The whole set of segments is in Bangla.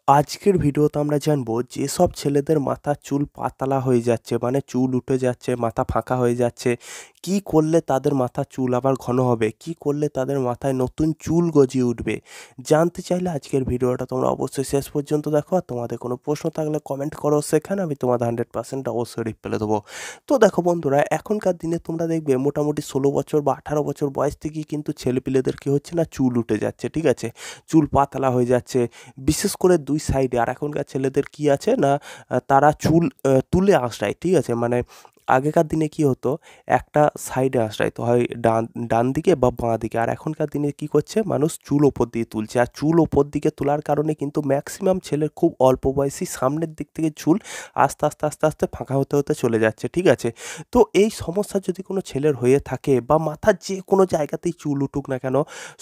আজকের ভিডিওতে আমরা জানবো যেসব ছেলেদের মাথার চুল পাতলা হয়ে যাচ্ছে মানে চুল উঠে যাচ্ছে, মাথা ফাঁকা হয়ে যাচ্ছে, কি করলে তাদের মাথার চুল আবার ঘন হবে, কি করলে তাদের মাথায় নতুন চুল গজিয়ে উঠবে। জানতে চাইলে আজকের ভিডিওটা তোমরা অবশ্যই শেষ পর্যন্ত দেখো। আর তোমাদের কোনো প্রশ্ন থাকলে কমেন্ট করো, সেখানে আমি তোমাদের 100% অবশ্যই রিপ্লাই দেবো। তো দেখো বন্ধুরা, এখনকার দিনে তোমরা দেখবে মোটামুটি 16 বছর বা 18 বছর বয়স থেকেই কিন্তু ছেলেপিলেদের কী হচ্ছে না, চুল উঠে যাচ্ছে, ঠিক আছে, চুল পাতলা হয়ে যাচ্ছে, বিশেষ করে 2 সাইডে। আর এখনকার ছেলেদের কি আছে না, তারা চুল তুলে আঁচড়ায়, ঠিক আছে? মানে আগেকার দিনে কি হতো, একটা সাইডে আঁচড়াইতো, হয় ডান দিকে বা বাঁ দিকে। আর এখনকার দিনে কি করছে, মানুষ চুল ওপর দিয়ে তুলছে। আর চুল ওপর দিকে তোলার কারণে কিন্তু ম্যাক্সিমাম ছেলের খুব অল্প বয়সী সামনের দিক থেকে চুল আস্তে, আস্তে, আস্তে, আস্তে ফাঁকা হতে, হতে চলে যাচ্ছে, ঠিক আছে? তো এই সমস্যা যদি কোনো ছেলের হয়ে থাকে বা মাথার যে কোনো জায়গাতেই চুল উঠুক না কেন,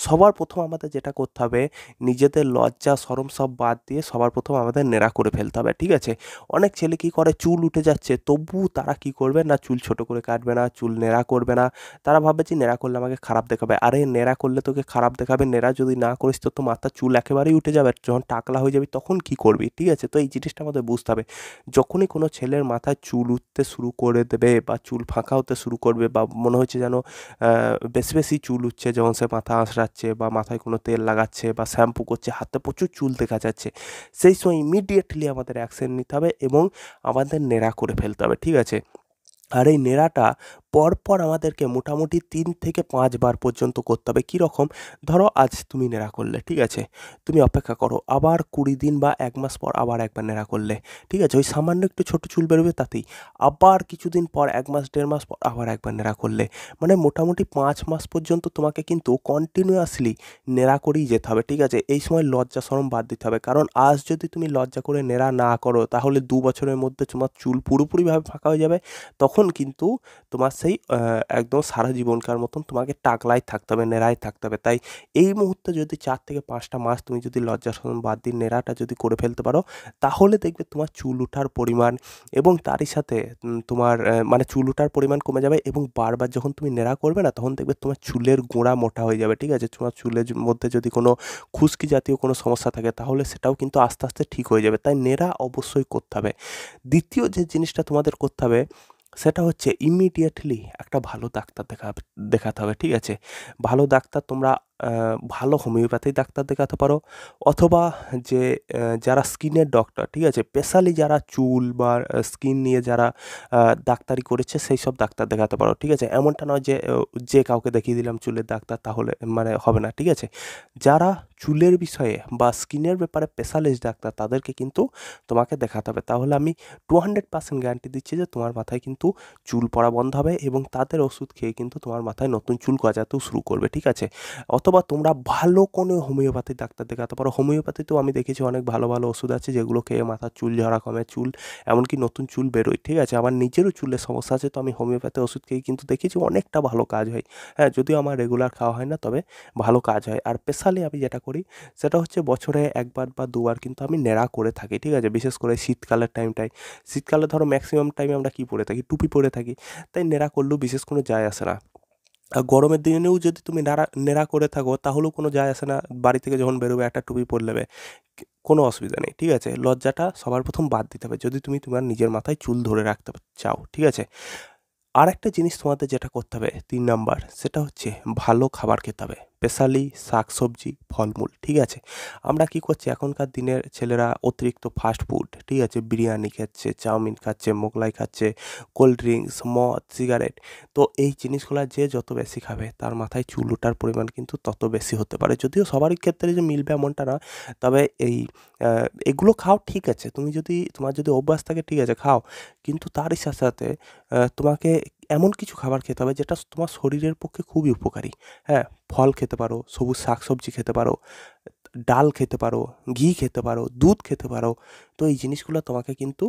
সবার প্রথম আমাদের যেটা করতে হবে, নিজেদের লজ্জা শরম সব বাদ দিয়ে সবার প্রথম আমাদের ন্যাড়া করে ফেলতে হবে, ঠিক আছে? অনেক ছেলে কি করে, চুল উঠে যাচ্ছে তবুও তারা কি করবে না, চুল ছোট করে কাটবে না, চুল ন্যাড়া করবে না। তারা ভাববে যে ন্যাড়া করলে আমাকে খারাপ দেখাবে। আরে ন্যাড়া করলে তোকে খারাপ দেখাবে, ন্যাড়া যদি না করিস তো মাথার চুল একেবারেই উঠে যাবে। যখন টাকলা হয়ে যাবি তখন কি করবি, ঠিক আছে? তো এই জিনিসটা আমাদের বুঝতে হবে। যখনই কোনো ছেলের মাথায় চুল উঠতে শুরু করে দেবে বা চুল ফাঁকা হতে শুরু করবে বা মনে হচ্ছে যেন বেশি বেশি চুল উঠছে, যখন সে মাথা আঁচড়াচ্ছে বা মাথায় কোনো তেল লাগাচ্ছে বা শ্যাম্পু করছে, হাতে প্রচুর চুল দেখা যাচ্ছে, সেই সময় ইমিডিয়েটলি আমাদের অ্যাকশন নিতে হবে এবং আমাদের ন্যাড়া করে ফেলতে হবে, ঠিক আছে? আর এই ন্যাড়াটা পরপর আমাদেরকে মোটামুটি 3 থেকে 5 বার পর্যন্ত করতে হবে। কীরকম? ধরো আজ তুমি ন্যাড়া করলে, ঠিক আছে? তুমি অপেক্ষা করো, আবার 20 দিন বা 1 মাস পর আবার একবার ন্যাড়া করলে, ঠিক আছে? ওই সামান্য একটু ছোট চুল বেরোবে তাতেই। আবার কিছুদিন পর 1 মাস 1.5 মাস পর আবার একবার ন্যাড়া করলে, মানে মোটামুটি 5 মাস পর্যন্ত তোমাকে কিন্তু কন্টিনিউয়াসলি ন্যাড়া করেই যেতে হবে, ঠিক আছে? এই সময় লজ্জা শরম বাদ দিতে হবে। কারণ আজ যদি তুমি লজ্জা করে ন্যাড়া না করো, তাহলে 2 বছরের মধ্যে তোমার চুল পুরোপুরিভাবে ফাঁকা হয়ে যাবে। তখন কিন্তু তোমার সেই একদম সারা জীবনকার মতন তোমাকে টাকলাই থাকতে হবে, ন্যাড়াই থাকতে হবে। তাই এই মুহূর্তে যদি 4 থেকে 5টা মাস তুমি যদি লজ্জা শরম বাদ দিয়ে ন্যাড়াটা যদি করে ফেলতে পারো, তাহলে দেখবে তোমার চুল ওঠার পরিমাণ এবং তারই সাথে তোমার মানে চুল ওঠার পরিমাণ কমে যাবে এবং বারবার যখন তুমি ন্যাড়া করবে না, তখন দেখবে তোমার চুলের গোড়া মোটা হয়ে যাবে, ঠিক আছে? তোমার চুলের মধ্যে যদি কোনো খুশকি জাতীয় কোনো সমস্যা থাকে, তাহলে সেটাও কিন্তু আস্তে, আস্তে ঠিক হয়ে যাবে। তাই ন্যাড়া অবশ্যই করতে হবে। দ্বিতীয় যে জিনিসটা তোমাদের করতে হবে, সেটা হচ্ছে ইমিডিয়েটলি একটা ভালো ডাক্তার দেখাতে হবে, ঠিক আছে? ভালো ডাক্তার তোমরা ভালো হোমিওপ্যাথি ডাক্তার দেখাতে পারো, অথবা যে যারা স্কিনের ডক্টর, ঠিক আছে? স্পেশালি যারা চুল বা স্কিন নিয়ে যারা ডাক্তারি করেছে সেই সব ডাক্তার দেখাতে পারো, ঠিক আছে? এমনটা নয় যে যে কাউকে দেখিয়ে দিলাম চুলের ডাক্তার, তাহলে মানে হবে না, ঠিক আছে? যারা চুলের বিষয়ে বা স্কিনের ব্যাপারে স্পেশালিস্ট ডাক্তার, তাদেরকে কিন্তু তোমাকে দেখাতে হবে। তাহলে আমি 200% গ্যারান্টি দিচ্ছি যে তোমার মাথায় কিন্তু চুল পড়া বন্ধ হবে এবং তাদের ওষুধ খেয়ে কিন্তু তোমার মাথায় নতুন চুল গজাতেও শুরু করবে, ঠিক আছে? অথবা তোমরা ভালো কোনো হোমিওপ্যাথি ডাক্তার দেখাতে পারো। হোমিওপ্যাথিতেও আমি দেখেছি অনেক ভালো, ভালো ওষুধ আছে যেগুলো খেয়ে মাথার চুল ঝরা কমে, চুল এমনকি নতুন চুল বেরোয়, ঠিক আছে? আমার নিজেরও চুলের সমস্যা আছে, তো আমি হোমিওপ্যাথি ওষুধ খেয়ে কিন্তু দেখেছি অনেকটা ভালো কাজ হয়। হ্যাঁ, যদিও আমার রেগুলার খাওয়া হয় না, তবে ভালো কাজ হয়। আর স্পেশালি আমি যেটা করি সেটা হচ্ছে বছরে 1 বার বা 2 বার কিন্তু আমি ন্যাড়া করে থাকি, ঠিক আছে? বিশেষ করে শীতকালের টাইমটায়। শীতকালে ধরো ম্যাক্সিমাম টাইমে আমরা কী পরে থাকি? টুপি পরে থাকি। তাই ন্যাড়া করলেও বিশেষ কোনো যায় আসে না। আর গরমের দিনেও যদি তুমি ন্যাড়া করে থাকো, তাহলেও কোনো যায় আসে না। বাড়ি থেকে যখন বেরোবে একটা টুপি পরে নেবে। কোনো অসুবিধা নেই, ঠিক আছে? লজ্জাটা সবার প্রথম বাদ দিতে হবে যদি তুমি তোমার নিজের মাথায় চুল ধরে রাখতে চাও, ঠিক আছে? আরেকটা জিনিস তোমাদের যেটা করতে হবে 3 নাম্বার, সেটা হচ্ছে ভালো খাবার খেতে হবে। স্পেশালি শাকসবজি, ফলমূল, ঠিক আছে? আমরা কি করছি, এখনকার দিনের ছেলেরা অতিরিক্ত ফাস্ট ফুড, ঠিক আছে? বিরিয়ানি খাচ্ছে, চাউমিন খাচ্ছে, মোগলাই খাচ্ছে, কোল্ড ড্রিঙ্কস, মদ, সিগারেট। তো এই জিনিসগুলা যে যত বেশি খাবে, তার মাথায় চুল ওঠার পরিমাণ কিন্তু তত বেশি হতে পারে। যদিও সবারই ক্ষেত্রে যে মিলবে এমনটা না। তবে এই আ এগুলো খাও, ঠিক আছে। তোমার যদি অভ্যাস থাকে, ঠিক আছে, খাও। কিন্তু তারই সাথে, সাথে তোমাকে এমন কিছু খাবার খেতে হবে যেটা তোমার শরীরের পক্ষে খুবই উপকারী। হ্যাঁ? ফল খেতে পারো, সবুজ শাকসবজি খেতে পারো, ডাল খেতে পারো, ঘি খেতে পারো, দুধ খেতে পারো। তো এই জিনিসগুলো তোমাকে কিন্তু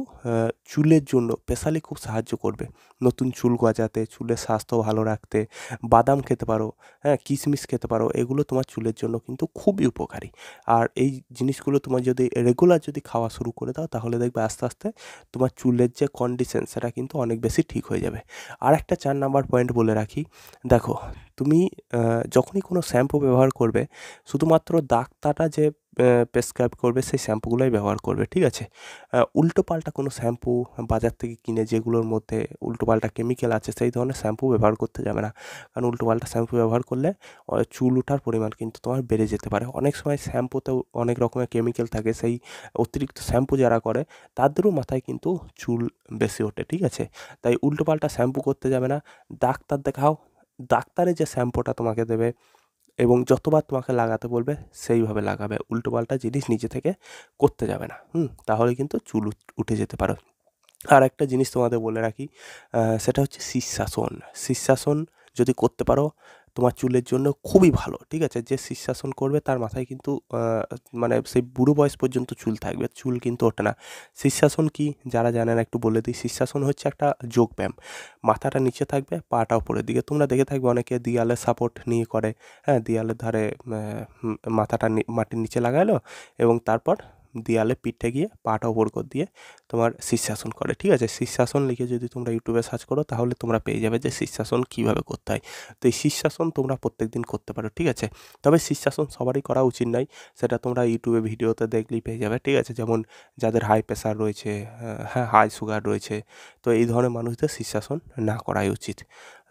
চুলের জন্য স্পেশালি খুব সাহায্য করবে। নতুন চুল গজাতে, চুলের স্বাস্থ্য ভালো রাখতে। বাদাম খেতে পারো, হ্যাঁ? কিশমিশ খেতে পারো। এগুলো তোমার চুলের জন্য কিন্তু খুবই উপকারী। আর এই জিনিসগুলো তোমার যদি রেগুলার যদি খাওয়া শুরু করে দাও, তাহলে দেখবে আস্তে, আস্তে তোমার চুলের যে কন্ডিশন, সেটা কিন্তু অনেক বেশি ঠিক হয়ে যাবে। আরেকটা 4 নাম্বার পয়েন্ট বলে রাখি। দেখো, তুমি যখনই কোনো শ্যাম্পু ব্যবহার করবে, শুধুমাত্র ডাক্তার ডাক্তাররা যে প্রেসক্রাইব করবে সেই শ্যাম্পুগুলোই ব্যবহার করবে, ঠিক আছে? উল্টোপাল্টা কোনো শ্যাম্পু বাজার থেকে কিনে যেগুলোর মধ্যে উল্টোপাল্টা কেমিক্যাল আছে সেই ধরনের শ্যাম্পু ব্যবহার করতে যাবে না। কারণ উল্টোপাল্টা শ্যাম্পু ব্যবহার করলে চুল ওঠার পরিমাণ কিন্তু তোমার বেড়ে যেতে পারে। অনেক সময় শ্যাম্পুতেও অনেক রকমের কেমিক্যাল থাকে, সেই অতিরিক্ত শ্যাম্পু যারা করে তাদেরও মাথায় কিন্তু চুল বেশি ওঠে, ঠিক আছে? তাই উল্টোপাল্টা শ্যাম্পু করতে যাবে না। ডাক্তার দেখাও, ডাক্তারে যে শ্যাম্পুটা তোমাকে দেবে এবং যতবার তোমাকে লাগাতে বলবে সেইভাবে লাগাবে। উল্টোপাল্টা জিনিস নিজে থেকে করতে যাবে না, তাহলে কিন্তু চুল উঠে যেতে পারে। আর একটা জিনিস তোমাদের বলে রাখি, সেটা হচ্ছে শীর্ষাসন। শীর্ষাসন যদি করতে পারো তোমার চুলের জন্য খুবই ভালো, ঠিক আছে? যে শীর্ষাসন করবে তার মাথায় কিন্তু মানে সেই বুড়ো বয়স পর্যন্ত চুল থাকবে, চুল কিন্তু ওঠে না। শীর্ষাসন কি যারা জানে না একটু বলে দিই। শীর্ষাসন হচ্ছে একটা যোগব্যায়াম। মাথাটা নিচে থাকবে, পাটা উপরের দিকে। তোমরা দেখে থাকবে অনেকে দেয়ালে সাপোর্ট নিয়ে করে, হ্যাঁ? দেয়ালের ধারে মাথাটা মাটির নিচে লাগালো এবং তারপর দেয়ালে পিঠে গিয়ে পাটা উপর করে দিয়ে তোমার শীর্ষাসন করে, ঠিক আছে? শীর্ষাসন লিখে যদি তোমরা ইউটিউবে সার্চ করো তাহলে তোমরা পেয়ে যাবে যে শীর্ষাসন কীভাবে করতে হয়। তো এই শীর্ষাসন তোমরা প্রত্যেকদিন করতে পারো, ঠিক আছে? তবে শীর্ষাসন সবারই করা উচিত নয়, সেটা তোমরা ইউটিউবে ভিডিওতে দেখলেই পেয়ে যাবে, ঠিক আছে? যেমন যাদের হাই প্রেশার রয়েছে, হ্যাঁ, হাই সুগার রয়েছে, তো এই ধরনের মানুষদের শীর্ষাসন না করাই উচিত।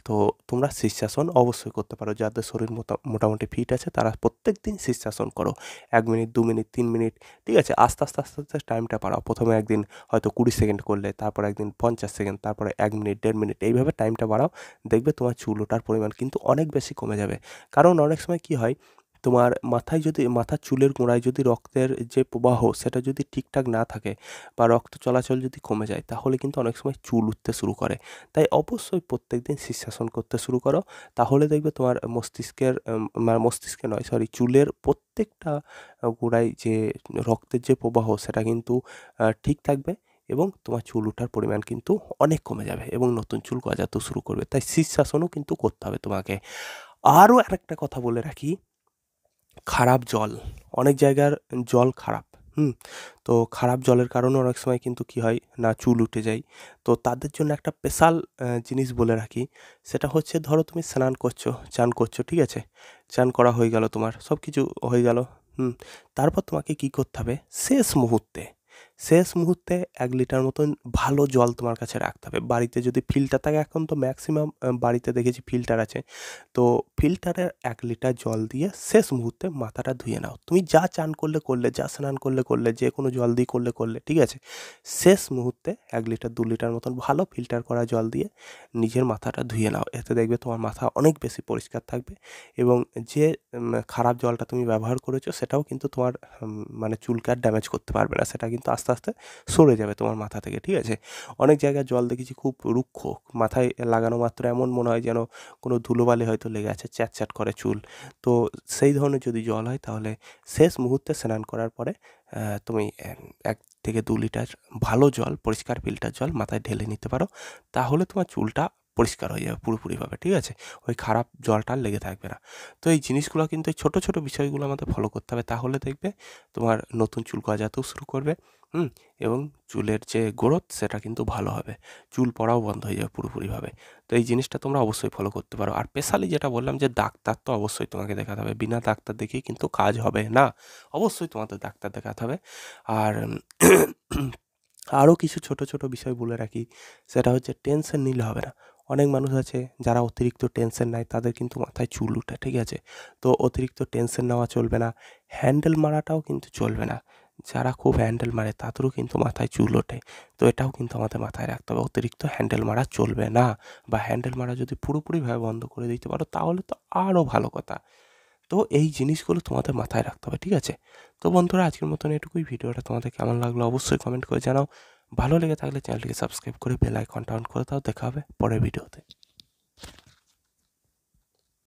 তো তোমরা শীর্ষাসন অবশ্যই করতে পারো। যাদের শরীর মোটামুটি ফিট আছে তারা প্রত্যেকদিন শীর্ষাসন করো। 1 মিনিট, 2 মিনিট, 3 মিনিট, ঠিক আছে? আস্তে আস্তে টাইমটা বাড়াও। প্রথমে একদিন হয়তো 20 সেকেন্ড করলে, তারপর একদিন 50 সেকেন্ড, তারপরে 1 মিনিট, 1.5 মিনিট, এইভাবে টাইমটা বাড়াও। দেখবে তোমার চুল ওঠার পরিমাণ কিন্তু অনেক বেশি কমে যাবে। কারণ অনেক সময় কী হয়, তোমার মাথার চুলের গোড়ায় যদি রক্তের যে প্রবাহ সেটা যদি ঠিকঠাক না থাকে বা রক্ত চলাচল যদি কমে যায় তাহলে কিন্তু অনেক সময় চুল উঠতে শুরু করে। তাই অবশ্যই প্রত্যেকদিন শীর্ষাসন করতে শুরু করো, তাহলে দেখবে তোমার মস্তিষ্কে নয়, সরি, চুলের প্রত্যেকটা গোড়ায় যে রক্তের যে প্রবাহ সেটা কিন্তু ঠিক থাকবে এবং তোমার চুল ওঠার পরিমাণ কিন্তু অনেক কমে যাবে এবং নতুন চুল গজাতেও শুরু করবে। তাই শীর্ষাসনও কিন্তু করতে হবে তোমাকে। আরও আরেকটা কথা বলে রাখি, খারাপ জল। অনেক জায়গার জল খারাপ, তো খারাপ জলের কারণে অনেক সময় কিন্তু কী হয় না, চুল উঠে যায়। তো তাদের জন্য একটা স্পেশাল জিনিস বলে রাখি, সেটা হচ্ছে ধরো তুমি স্নান করছো, চান করছো, ঠিক আছে? চান করা হয়ে গেল, তোমার সব কিছু হয়ে গেল, তারপর তোমাকে কী করতে হবে, শেষ মুহূর্তে 1 লিটার মতন ভালো জল তোমার কাছে রাখতে হবে। বাড়িতে যদি ফিল্টার থাকে, এখন তো ম্যাক্সিমাম বাড়িতে দেখেছি ফিল্টার আছে, তো ফিল্টারের 1 লিটার জল দিয়ে শেষ মুহূর্তে মাথাটা ধুয়ে নাও। তুমি যা চান করলে, যা স্নান করলে, যে কোনো জল দিয়ে করলে, ঠিক আছে? শেষ মুহূর্তে 1 লিটার 2 লিটার মতন ভালো ফিল্টার করা জল দিয়ে নিজের মাথাটা ধুয়ে নাও। এতে দেখবে তোমার মাথা অনেক বেশি পরিষ্কার থাকবে এবং যে খারাপ জলটা তুমি ব্যবহার করেছো সেটাও কিন্তু তোমার মানে চুলকে আর ড্যামেজ করতে পারবে না। সেটা কিন্তু আস্তে আস্তে সরে যাবে তোমার মাথা থেকে, ঠিক আছে? অনেক জায়গায় জল দেখেছি খুব রুক্ষ, মাথায় লাগানো মাত্র এমন মনে হয় যেন কোনো ধুলোবালি হয়তো লেগে আছে, চ্যাট করে চুল। তো সেই ধরনের যদি জল হয় তাহলে শেষ মুহূর্তে স্নান করার পরে তুমি 1 থেকে 2 লিটার ভালো জল, পরিষ্কার ফিল্টার জল মাথায় ঢেলে নিতে পারো। তাহলে তোমার চুলটা পরিষ্কার হয়ে যাবে পুরোপুরিভাবে, ঠিক আছে? ওই খারাপ জলটা আর লেগে থাকবে না। তো এই জিনিসগুলো কিন্তু, এই ছোটো ছোটো বিষয়গুলো আমাদের ফলো করতে হবে, তাহলে দেখবে তোমার নতুন চুল গজাতেও শুরু করবে, এবং চুলের যে গ্রোথ সেটা কিন্তু ভালো হবে, চুল পড়াও বন্ধ হয়ে যাবে পুরোপুরিভাবে। তো এই জিনিসটা তোমরা অবশ্যই ফলো করতে পারো। আর স্পেশালি যেটা বললাম যে ডাক্তার তো অবশ্যই তোমাকে দেখাতে হবে, বিনা ডাক্তার দেখিয়ে কিন্তু কাজ হবে না, অবশ্যই তোমাদের ডাক্তার দেখাতে হবে। আর আরও কিছু ছোটো ছোটো বিষয় বলে রাখি, সেটা হচ্ছে টেনশন নিলে হবে না। অনেক মানুষ আছে যারা অতিরিক্ত টেনশন নেয়, তাদের কিন্তু মাথায় চুল ওঠে, ঠিক আছে? তো অতিরিক্ত টেনশন নেওয়া চলবে না, হ্যান্ডেল মারাটাও কিন্তু চলবে না। যারা খুব হ্যান্ডেল মারে তাদেরও কিন্তু মাথায় চুল ওঠে, তো এটাও কিন্তু আমাদের মাথায় রাখতে হবে। অতিরিক্ত হ্যান্ডেল মারা চলবে না, বা হ্যান্ডেল মারা যদি পুরোপুরিভাবে বন্ধ করে দিতে পারো তাহলে তো আরও ভালো কথা। তো এই জিনিসগুলো তোমাদের মাথায় রাখতে হবে, ঠিক আছে? তো বন্ধুরা, আজকের মতন এটুকুই। ভিডিওটা তোমাদের কেমন লাগলো অবশ্যই কমেন্ট করে জানাও। ভালো লেগে থাকলে চ্যানেলটিকে সাবস্ক্রাইব করে বেল আইকনটা অন করে দাও। দেখা হবে পরের ভিডিওতে।